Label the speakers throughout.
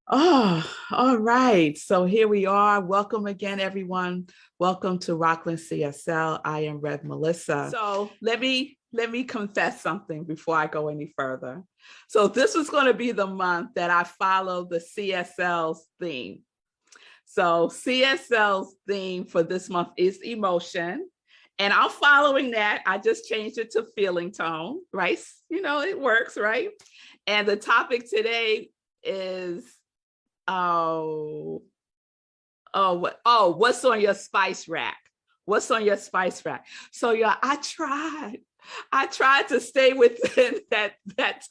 Speaker 1: Oh, all right. So here we are. Welcome again, everyone. Welcome to Rockland CSL. I am Rev Melissa. So let me confess something before I go any further. So this was going to be the month that I followed the CSL's theme. So CSL's theme for this month is emotion. And I'm following that. I just changed it to feeling tone, right? You know, it works, right? And the topic today is what's on your spice rack? What's on your spice rack? So yeah, I tried to stay within that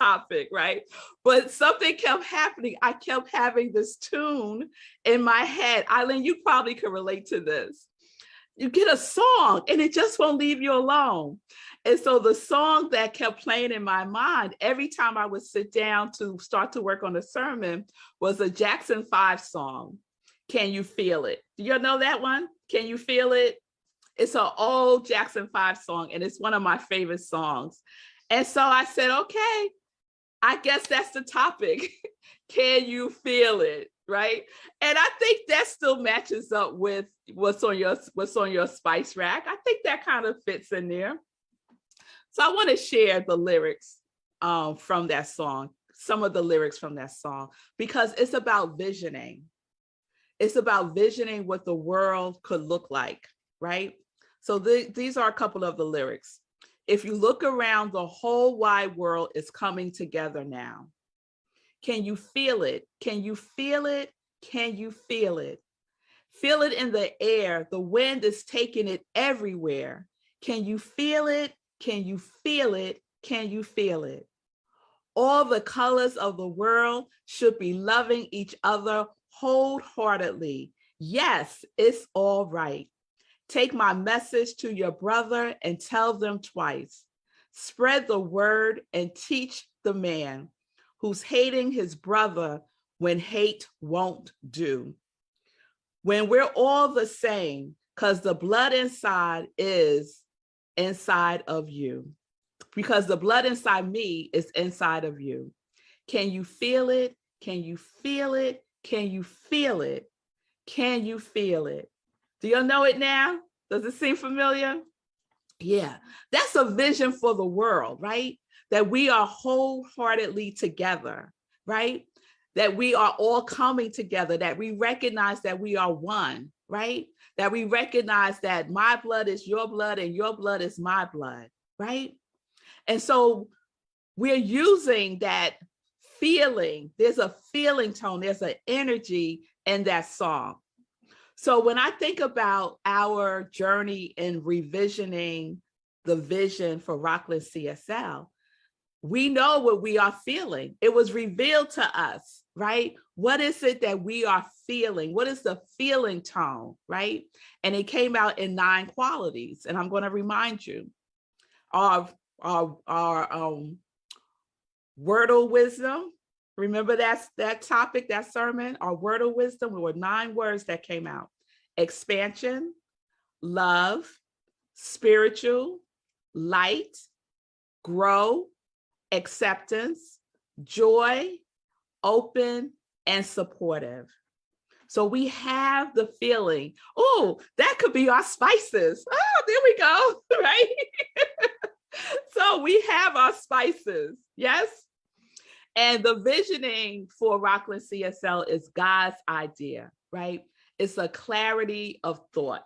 Speaker 1: topic, right? But something kept happening. I kept having this tune in my head. Eileen, you probably could relate to this. You get a song and it just won't leave you alone. And so the song that kept playing in my mind every time I would sit down to start to work on a sermon was a Jackson 5 song, Can You Feel It? Do you know that one? Can You Feel It? It's an old Jackson 5 song and it's one of my favorite songs. And so I said, okay, I guess that's the topic. Can you feel it? Right. And I think that still matches up with what's on your spice rack. I think that kind of fits in there. So I want to share the lyrics from that song, some of the lyrics from that song, because it's about visioning. It's about visioning what the world could look like, right? So these are a couple of the lyrics. If you look around, the whole wide world is coming together now. Can you feel it? Can you feel it? Can you feel it? Feel it in the air. The wind is taking it everywhere. Can you feel it? Can you feel it? Can you feel it? All the colors of the world should be loving each other wholeheartedly. Yes, it's all right. Take my message to your brother and tell them twice. Spread the word and teach the man who's hating his brother when hate won't do. When we're all the same, because the blood inside is inside of you. Because the blood inside me is inside of you. Can you feel it? Can you feel it? Can you feel it? Can you feel it? Do you know it now? Does it seem familiar? Yeah, that's a vision for the world, right? That we are wholeheartedly together, right? That we are all coming together, that we recognize that we are one, right? That we recognize that my blood is your blood and your blood is my blood, right? And so we're using that feeling. There's a feeling tone, there's an energy in that song. So when I think about our journey in revisioning the vision for Rockland CSL, we know what we are feeling. It was revealed to us, right? What is it that we are feeling? What is the feeling tone, right? And it came out in 9 qualities. And I'm going to remind you of our wordle wisdom. Remember that topic, that sermon, our word of wisdom. There were 9 words that came out: expansion, love, spiritual, light, grow, acceptance, joy, open, and supportive. So we have the feeling, oh, that could be our spices. Oh, there we go, right? So we have our spices, yes? And the visioning for Rockland CSL is God's idea, right? It's a clarity of thought.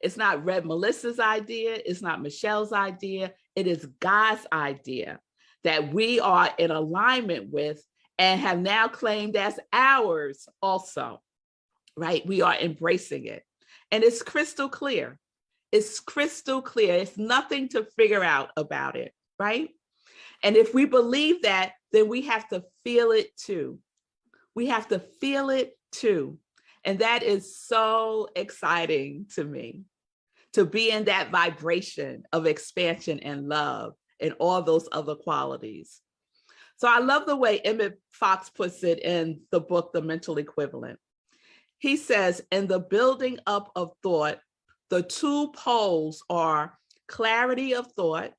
Speaker 1: It's not Red Melissa's idea. It's not Michelle's idea. It is God's idea that we are in alignment with and have now claimed as ours also, right? We are embracing it. And it's crystal clear. It's crystal clear. It's nothing to figure out about it, right? And if we believe that, then we have to feel it too. We have to feel it too. And that is so exciting to me, to be in that vibration of expansion and love and all those other qualities. So I love the way Emmett Fox puts it in the book, The Mental Equivalent. He says, in the building up of thought, the 2 poles are clarity of thought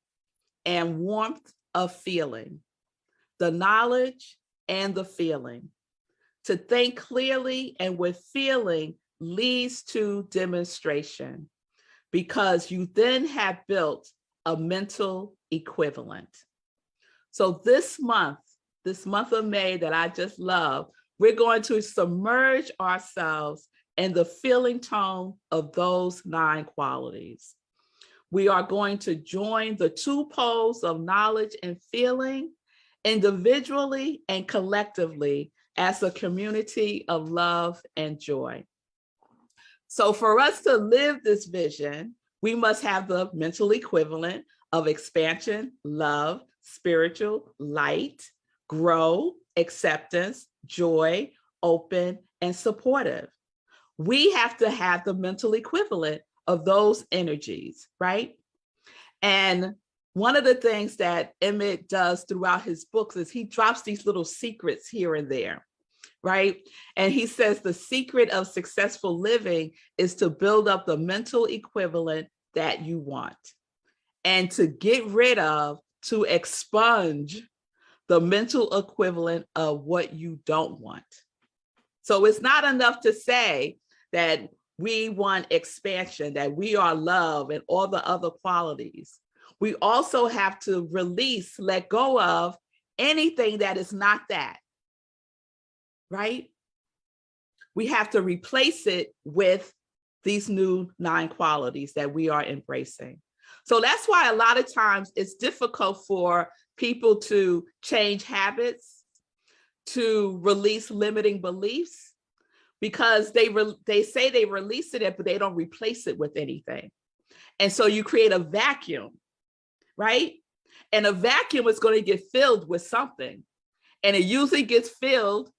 Speaker 1: and warmth of feeling, the knowledge and the feeling. To think clearly and with feeling leads to demonstration, because you then have built a mental equivalent. So this month of May that I just love, we're going to submerge ourselves in the feeling tone of those 9 qualities. We are going to join the 2 poles of knowledge and feeling individually and collectively as a community of love and joy. So for us to live this vision, we must have the mental equivalent of expansion, love, spiritual, light, grow, acceptance, joy, open, and supportive. We have to have the mental equivalent of those energies, right? And one of the things that Emmett does throughout his books is he drops these little secrets here and there, right? And he says the secret of successful living is to build up the mental equivalent that you want, and to get rid of, to expunge the mental equivalent of what you don't want. So it's not enough to say that we want expansion, that we are love and all the other qualities. We also have to release, let go of anything that is not that, right? We have to replace it with these new 9 qualities that we are embracing. So that's why a lot of times it's difficult for people to change habits, to release limiting beliefs, because they say they release it, but they don't replace it with anything. And so you create a vacuum, right? And a vacuum is going to get filled with something. And it usually gets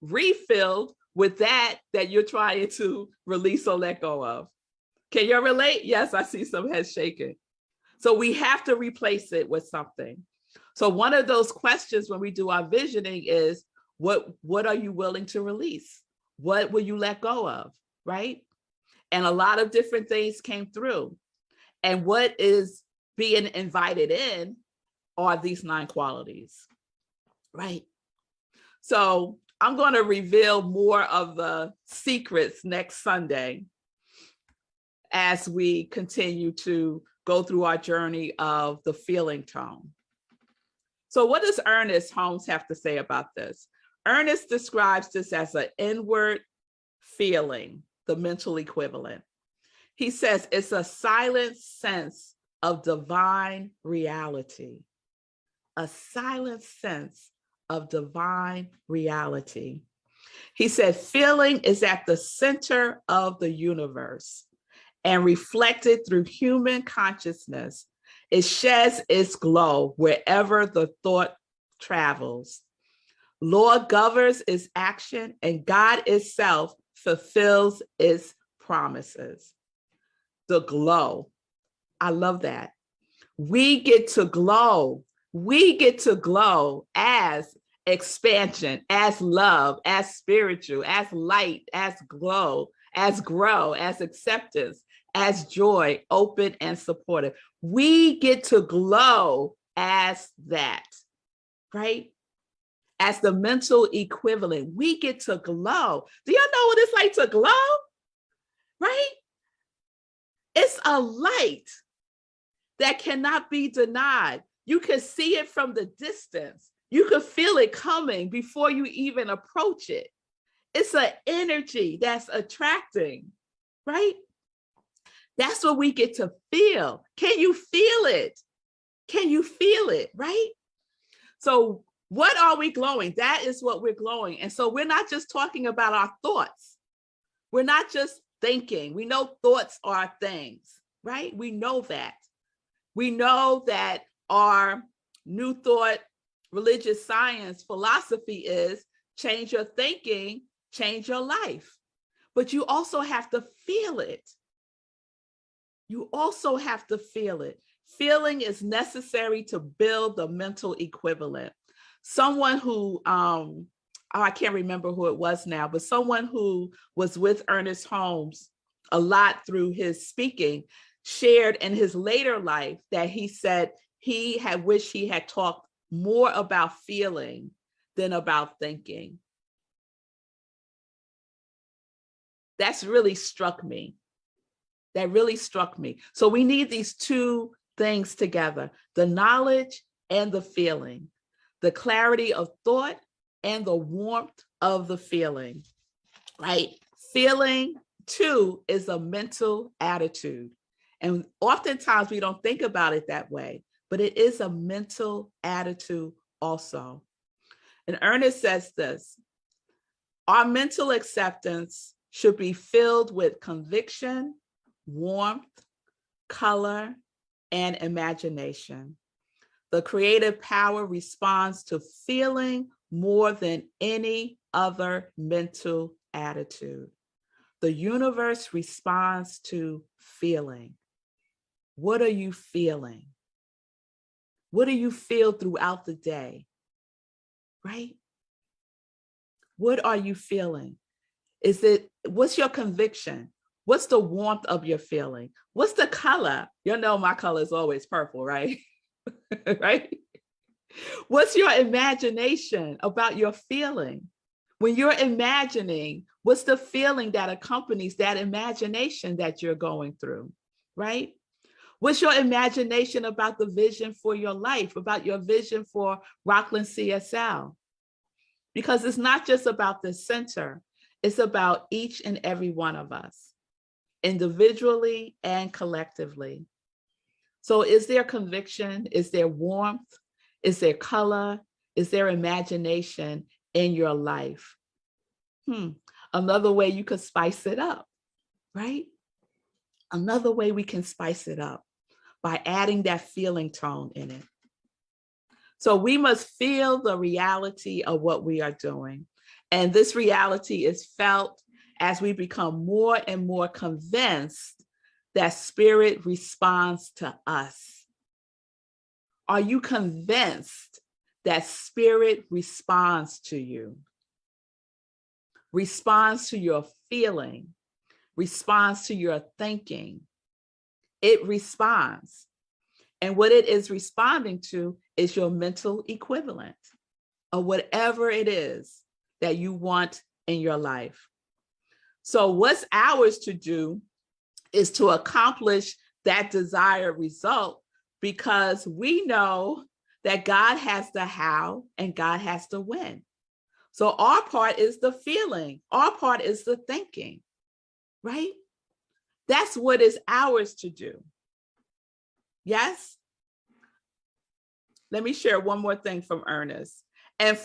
Speaker 1: refilled with that you're trying to release or let go of. Can you relate? Yes, I see some heads shaking. So we have to replace it with something. So one of those questions when we do our visioning is, what are you willing to release? What will you let go of, right? And a lot of different things came through. And what is being invited in are these 9 qualities, right? So I'm going to reveal more of the secrets next Sunday as we continue to go through our journey of the feeling tone. So what does Ernest Holmes have to say about this? Ernest describes this as an inward feeling, the mental equivalent. He says it's a silent sense of divine reality, a silent sense of divine reality. He said, feeling is at the center of the universe and reflected through human consciousness. It sheds its glow wherever the thought travels. Lord governs its action, and God itself fulfills its promises. The glow. I love that. We get to glow. We get to glow as expansion, as love, as spiritual, as light, as glow, as grow, as acceptance, as joy, open and supportive. We get to glow as that, right? As the mental equivalent, we get to glow. Do y'all know what it's like to glow? Right? It's a light that cannot be denied. You can see it from the distance. You can feel it coming before you even approach it. It's an energy that's attracting, right? That's what we get to feel. Can you feel it? Can you feel it, right? So what are we glowing? That is what we're glowing. And so we're not just talking about our thoughts. We're not just thinking. We know thoughts are things, right? We know that. We know that our new thought, religious science, philosophy is change your thinking, change your life. But you also have to feel it. You also have to feel it. Feeling is necessary to build the mental equivalent. Someone who, I can't remember who it was now, but someone who was with Ernest Holmes a lot through his speaking shared in his later life that he said he had wished he had talked more about feeling than about thinking. That's really struck me. That really struck me. So we need these two things together, the knowledge and the feeling, the clarity of thought and the warmth of the feeling, right? Feeling too is a mental attitude. And oftentimes we don't think about it that way, but it is a mental attitude also. And Ernest says this, our mental acceptance should be filled with conviction, warmth, color, and imagination. The creative power responds to feeling more than any other mental attitude. The universe responds to feeling. What are you feeling? What do you feel throughout the day? Right? What are you feeling? What's your conviction? What's the warmth of your feeling? What's the color? You know, my color is always purple, right? Right? What's your imagination about your feeling? When you're imagining, what's the feeling that accompanies that imagination that you're going through, right? What's your imagination about the vision for your life, about your vision for Rockland CSL? Because it's not just about the center, it's about each and every one of us, individually and collectively. So is there conviction? Is there warmth? Is there color? Is there imagination in your life? Another way you could spice it up, right? Another way we can spice it up by adding that feeling tone in it. So we must feel the reality of what we are doing. And this reality is felt as we become more and more convinced that spirit responds to us. Are you convinced that spirit responds to you? Responds to your feeling, responds to your thinking. It responds. And what it is responding to is your mental equivalent of whatever it is that you want in your life. So what's ours to do is to accomplish that desired result, because we know that God has the how and God has the when. So our part is the feeling, our part is the thinking, right? That's what is ours to do. Yes? Let me share one more thing from Ernest. And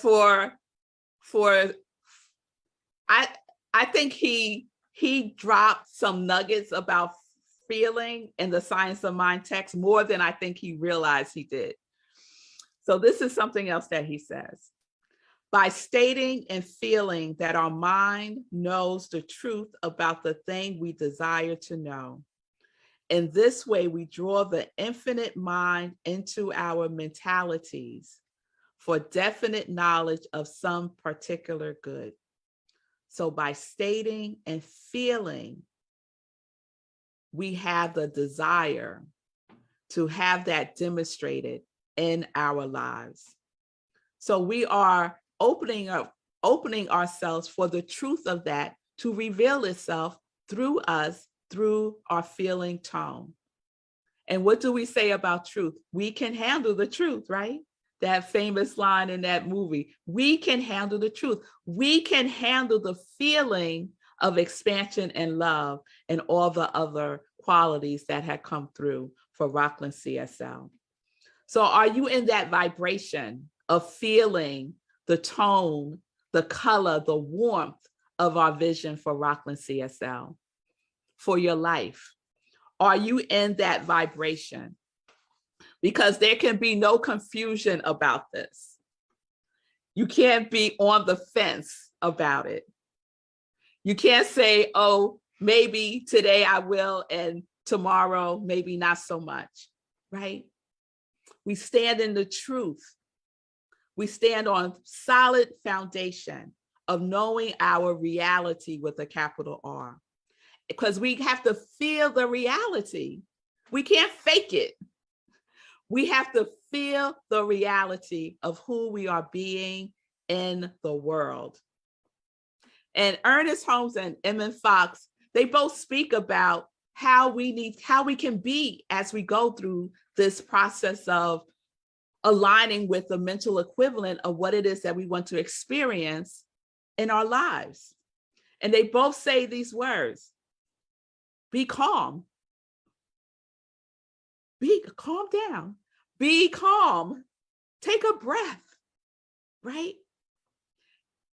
Speaker 1: I think he dropped some nuggets about feeling in the Science of Mind text more than I think he realized he did. So this is something else that he says. By stating and feeling that our mind knows the truth about the thing we desire to know. In this way, we draw the infinite mind into our mentalities for definite knowledge of some particular good. So by stating and feeling, we have the desire to have that demonstrated in our lives. So we are opening ourselves for the truth of that to reveal itself through us, through our feeling tone. And what do we say about truth? We can handle the truth, right? That famous line in that movie, we can handle the truth. We can handle the feeling of expansion and love and all the other qualities that had come through for Rockland CSL. So are you in that vibration of feeling the tone, the color, the warmth of our vision for Rockland CSL, for your life? Are you in that vibration? Because there can be no confusion about this. You can't be on the fence about it. You can't say, oh, maybe today I will and tomorrow maybe not so much, right? We stand in the truth. We stand on solid foundation of knowing our reality with a capital R, because we have to feel the reality. We can't fake it. We have to feel the reality of who we are being in the world. And Ernest Holmes and Emmett Fox, they both speak about how we can be as we go through this process of aligning with the mental equivalent of what it is that we want to experience in our lives. And they both say these words: be calm, calm down, be calm, take a breath, right?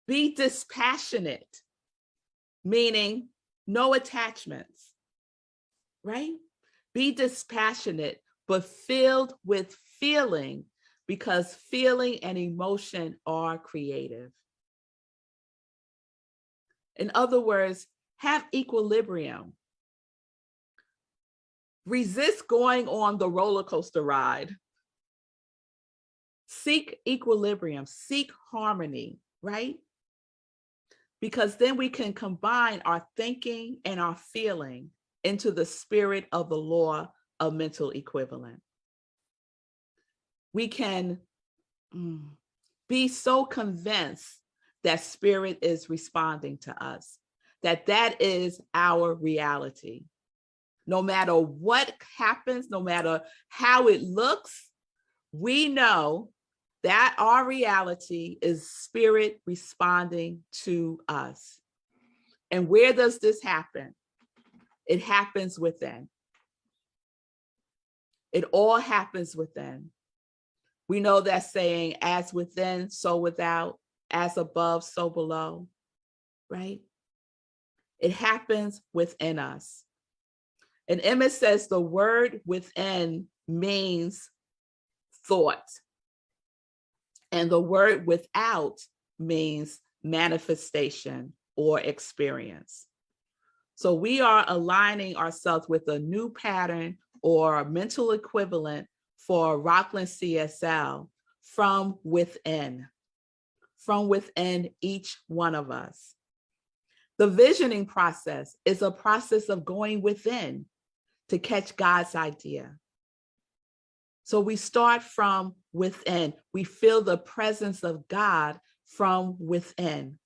Speaker 1: Be dispassionate, meaning no attachments, right? Be dispassionate, but filled with feeling, because feeling and emotion are creative. In other words, have equilibrium. Resist going on the roller coaster ride. Seek equilibrium, seek harmony, right? Because then we can combine our thinking and our feeling into the spirit of the law of mental equivalent. We can be so convinced that spirit is responding to us, that that is our reality. No matter what happens, no matter how it looks, we know that our reality is spirit responding to us. And where does this happen? It happens within. It all happens within. We know that saying, as within, so without, as above, so below, right? It happens within us. And Emmett says the word within means thought. And the word without means manifestation or experience. So we are aligning ourselves with a new pattern or mental equivalent for Rockland CSL from within each one of us. The visioning process is a process of going within to catch God's idea. So we start from within. We feel the presence of God from within.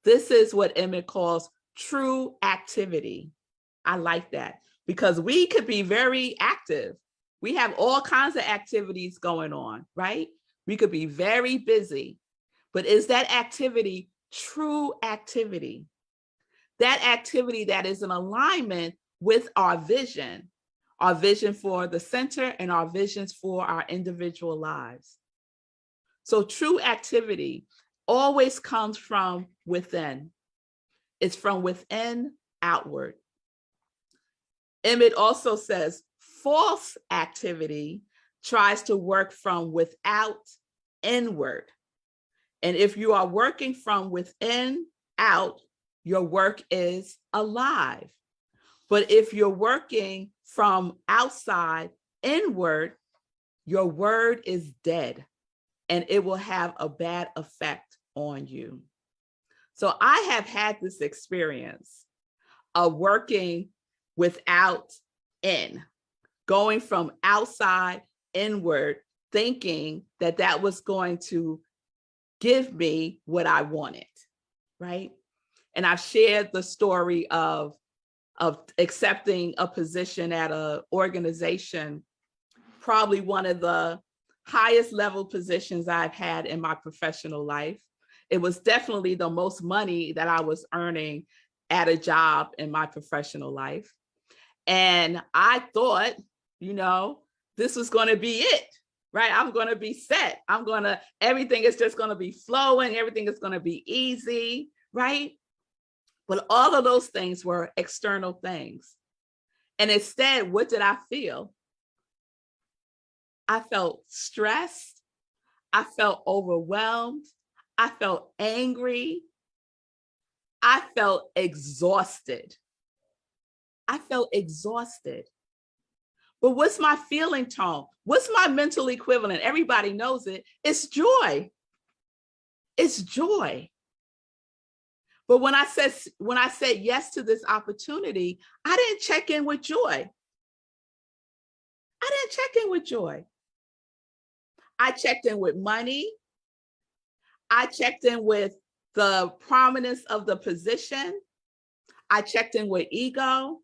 Speaker 1: This is what Emmett calls true activity. I like that, because we could be very active. We have all kinds of activities going on, right? We could be very busy, but is that activity true activity? That activity that is in alignment with our vision for the center and our visions for our individual lives. So true activity always comes from within. It's from within outward. Emmett also says false activity tries to work from without inward. And if you are working from within out, your work is alive. But if you're working from outside inward, your word is dead, and it will have a bad effect on you. So I have had this experience of working without in, going from outside inward, thinking that that was going to give me what I wanted, right? And I've shared the story of accepting a position at an organization, probably one of the highest level positions I've had in my professional life. It was definitely the most money that I was earning at a job in my professional life. And I thought, this was going to be it, right? I'm going to be set. Everything is just going to be flowing. Everything is going to be easy, right? But all of those things were external things. And instead, what did I feel? I felt stressed. I felt overwhelmed. I felt angry. I felt exhausted. But what's my feeling tone? What's my mental equivalent? Everybody knows it. It's joy. It's joy. But when I said yes to this opportunity, I didn't check in with joy. I checked in with money. I checked in with the prominence of the position. I checked in with ego,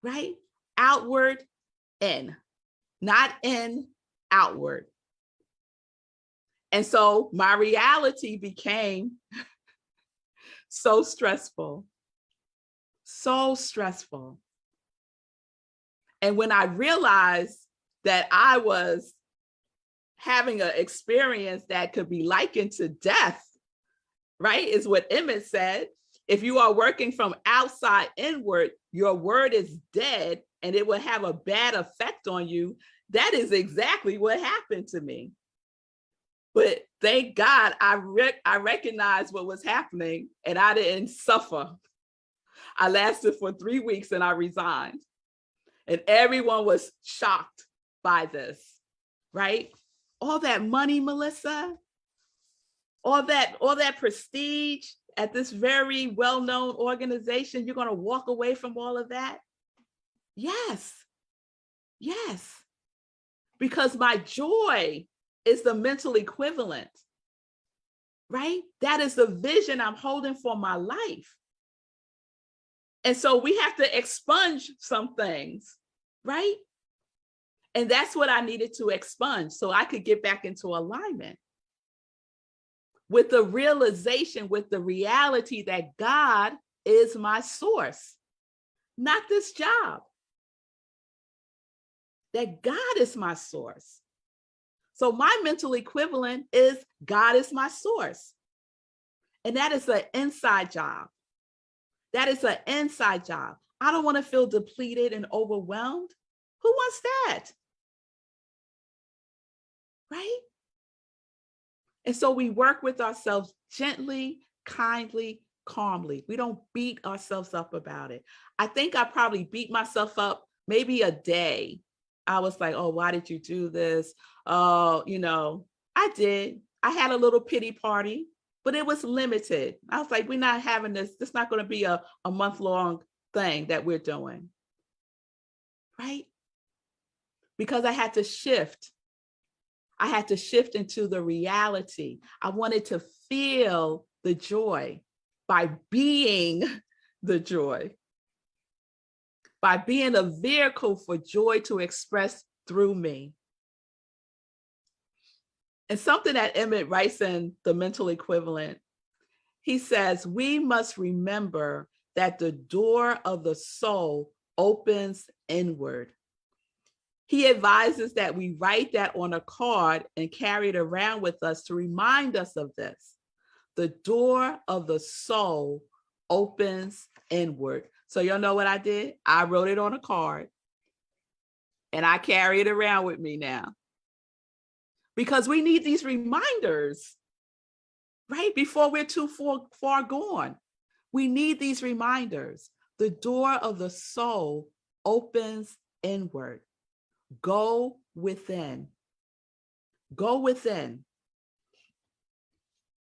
Speaker 1: right? Outward, in, not in, outward. And so my reality became so stressful, so stressful. And when I realized that I was having an experience that could be likened to death, right, is what Emmett said. If you are working from outside inward, your word is dead and it will have a bad effect on you. That is exactly what happened to me. But thank God I recognized what was happening and I didn't suffer. I lasted for 3 weeks and I resigned. And everyone was shocked by this, right? All that money, Melissa, all that prestige at this very well-known organization, you're going to walk away from all of that? Yes. Yes. Because my joy is the mental equivalent, right? That is the vision I'm holding for my life. And so we have to expunge some things, right? And that's what I needed to expunge so I could get back into alignment with the realization, with the reality that God is my source, not this job. That God is my source. So my mental equivalent is God is my source. And that is an inside job. That is an inside job. I don't want to feel depleted and overwhelmed. Who wants that? Right? And so we work with ourselves gently, kindly, calmly. We don't beat ourselves up about it. I think I probably beat myself up maybe a day. I was like, oh, why did you do this? Oh, I did. I had a little pity party, but it was limited. I was like, we're not having this. This is not going to be a month-long thing that we're doing. Right? Because I had to shift. I had to shift into the reality. I wanted to feel the joy by being the joy, by being a vehicle for joy to express through me. And something that Emmett writes in The Mental Equivalent, he says, we must remember that the door of the soul opens inward. He advises that we write that on a card and carry it around with us to remind us of this. The door of the soul opens inward. So y'all know what I did? I wrote it on a card and I carry it around with me now. Because we need these reminders, right? Before we're too far gone. We need these reminders. The door of the soul opens inward. Go within. Go within.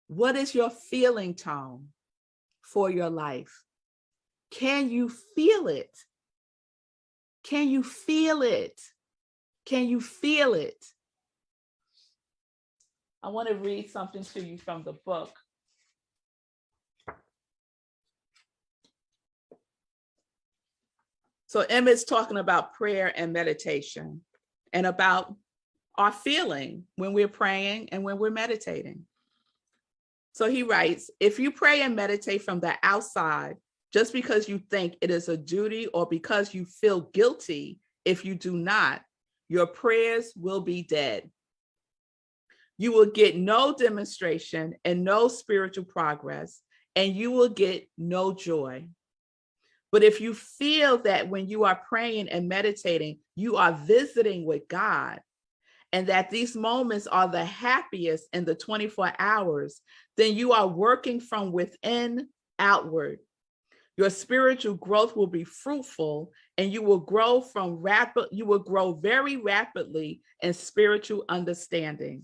Speaker 1: What is your feeling tone for your life? Can you feel it? Can you feel it? Can you feel it? I want to read something to you from the book. So Emmett's talking about prayer and meditation and about our feeling when we're praying and when we're meditating. So he writes, if you pray and meditate from the outside, just because you think it is a duty or because you feel guilty if you do not, your prayers will be dead. You will get no demonstration and no spiritual progress, and you will get no joy. But if you feel that when you are praying and meditating, you are visiting with God, and that these moments are the happiest in the 24 hours, then you are working from within outward. Your spiritual growth will be fruitful, and you will grow very rapidly in spiritual understanding.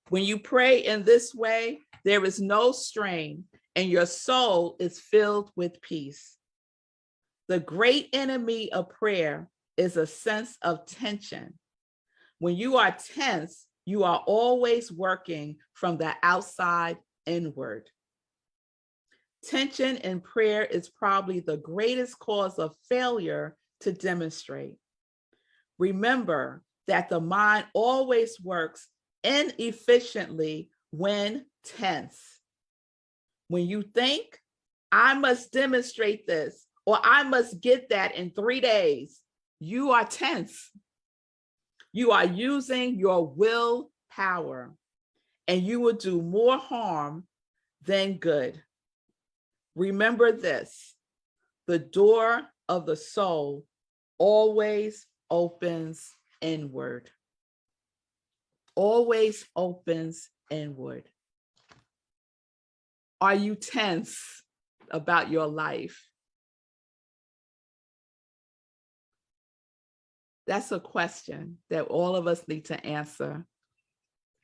Speaker 1: When you pray in this way, there is no strain, and your soul is filled with peace. The great enemy of prayer is a sense of tension. When you are tense, you are always working from the outside inward. Tension in prayer is probably the greatest cause of failure to demonstrate. Remember that the mind always works inefficiently when tense. When you think, I must demonstrate this, or I must get that in 3 days, you are tense. You are using your willpower, and you will do more harm than good. Remember this, the door of the soul always opens inward. Always opens inward. Are you tense about your life? That's a question that all of us need to answer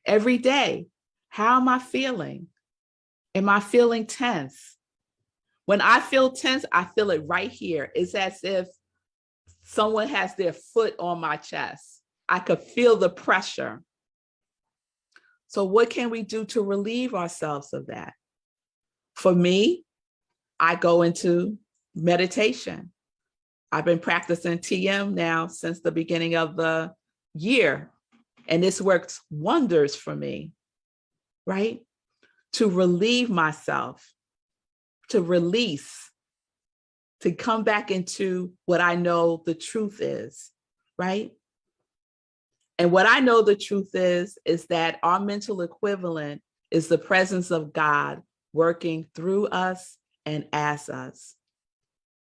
Speaker 1: every day. How am I feeling? Am I feeling tense? When I feel tense, I feel it right here. It's as if someone has their foot on my chest. I could feel the pressure. So what can we do to relieve ourselves of that? For me, I go into meditation. I've been practicing TM now since the beginning of the year, and this works wonders for me, right? To relieve myself, to release, to come back into what I know the truth is, right? And what I know the truth is that our mental equivalent is the presence of God working through us and as us.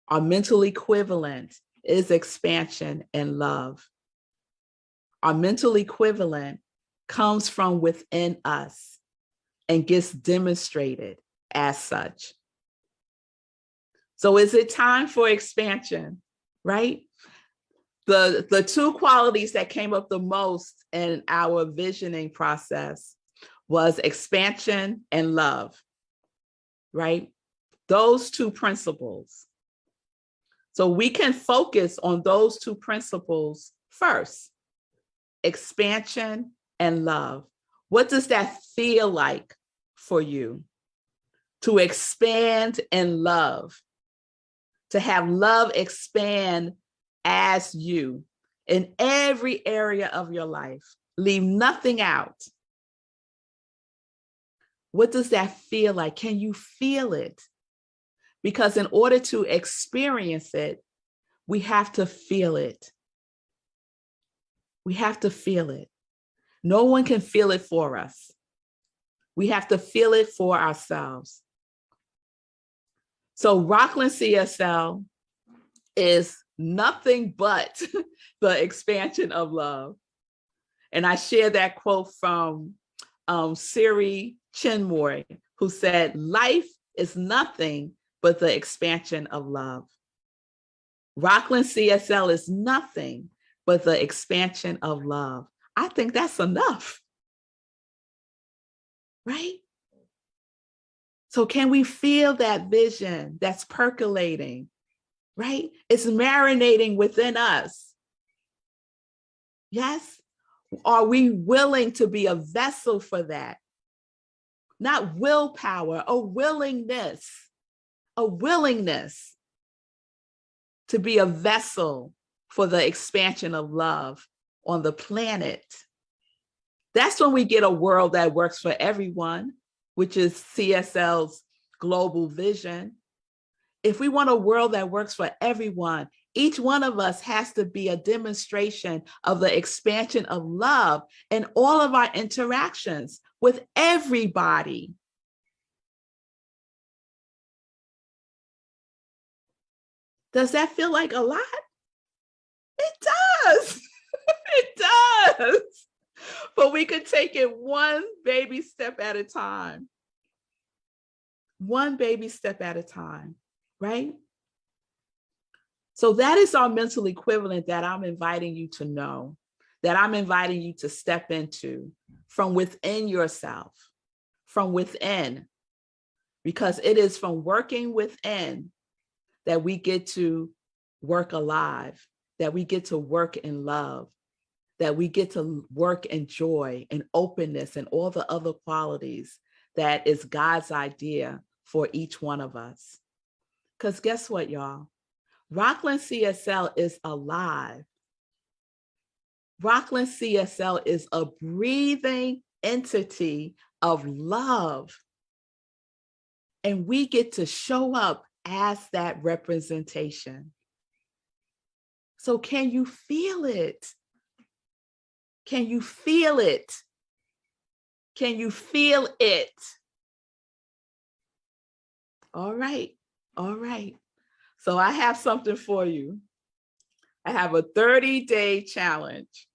Speaker 1: Our mental equivalent is expansion and love. Our mental equivalent comes from within us and gets demonstrated as such. So is it time for expansion, right? The two qualities that came up the most in our visioning process was expansion and love, right? Those two principles. So we can focus on those two principles first, expansion and love. What does that feel like for you? To expand in love, to have love expand as you in every area of your life. Leave nothing out. What does that feel like? Can you feel it? Because in order to experience it, we have to feel it. We have to feel it. No one can feel it for us. We have to feel it for ourselves. So Rockland CSL is nothing but the expansion of love. And I share that quote from Siri Chinmoy, who said, life is nothing but the expansion of love. Rockland CSL is nothing but the expansion of love. I think that's enough, right? So can we feel that vision that's percolating, right? It's marinating within us. Yes? Are we willing to be a vessel for that? Not willpower, a willingness to be a vessel for the expansion of love on the planet. That's when we get a world that works for everyone, which is CSL's global vision. If we want a world that works for everyone, each one of us has to be a demonstration of the expansion of love in all of our interactions with everybody. Does that feel like a lot? It does. It does. But we could take it one baby step at a time. One baby step at a time, right? So that is our mental equivalent that I'm inviting you to know, that I'm inviting you to step into from within yourself, from within, because it is from working within that we get to work alive, that we get to work in love, that we get to work in joy and openness and all the other qualities that is God's idea for each one of us. Because guess what, y'all? Rockland CSL is alive. Rockland CSL is a breathing entity of love. And we get to show up as that representation. So can you feel it? Can you feel it? Can you feel it? All right. All right. So I have something for you. I have a 30-day challenge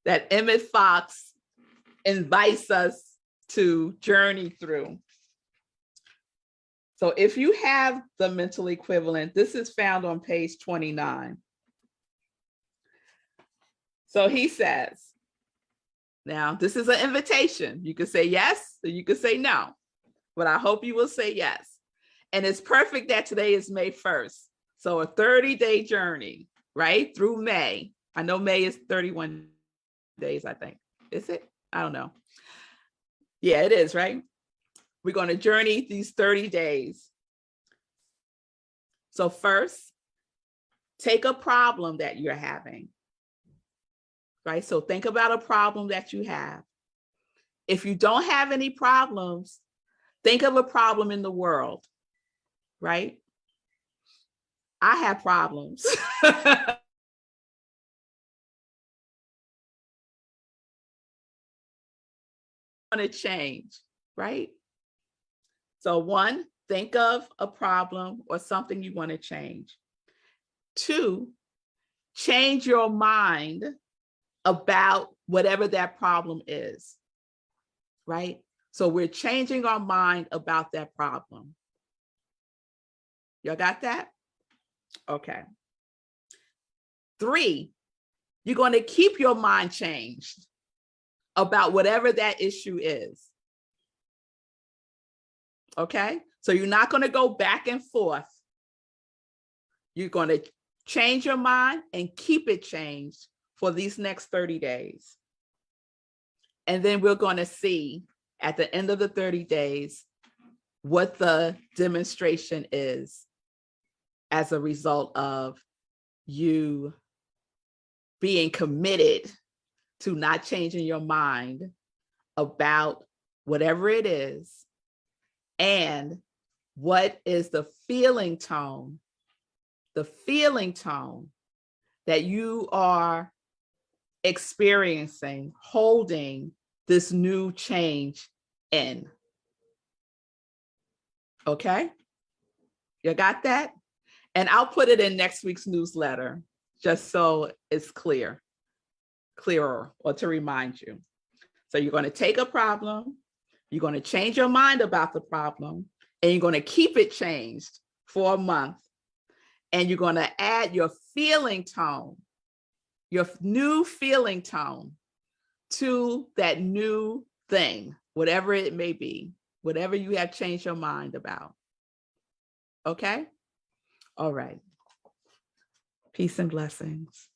Speaker 1: that Emmett Fox invites us to journey through. So if you have the mental equivalent, this is found on page 29. So he says, now this is an invitation. You could say yes, or you could say no, but I hope you will say yes. And it's perfect that today is May 1st. So a 30-day journey, right? Through May. I know May is 31 days, I think. Is it? I don't know. Yeah, it is, right? We're going to journey these 30 days. So first, take a problem that you're having, right? So think about a problem that you have. If you don't have any problems, think of a problem in the world, right? I have problems. Want to change, right? So one, think of a problem or something you want to change. Two, change your mind about whatever that problem is, right? So we're changing our mind about that problem. Y'all got that? Okay. Three, you're going to keep your mind changed about whatever that issue is. Okay? So you're not going to go back and forth. You're going to change your mind and keep it changed for these next 30 days. And then we're going to see at the end of the 30 days what the demonstration is as a result of you being committed to not changing your mind about whatever it is, and what is the feeling tone that you are experiencing, holding this new change in. Okay? You got that? And I'll put it in next week's newsletter, just so it's clearer, or to remind you. So you're going to take a problem, you're going to change your mind about the problem, and you're going to keep it changed for a month. And you're going to add your feeling tone, your new feeling tone to that new thing, whatever it may be, whatever you have changed your mind about. Okay? All right. Peace and blessings.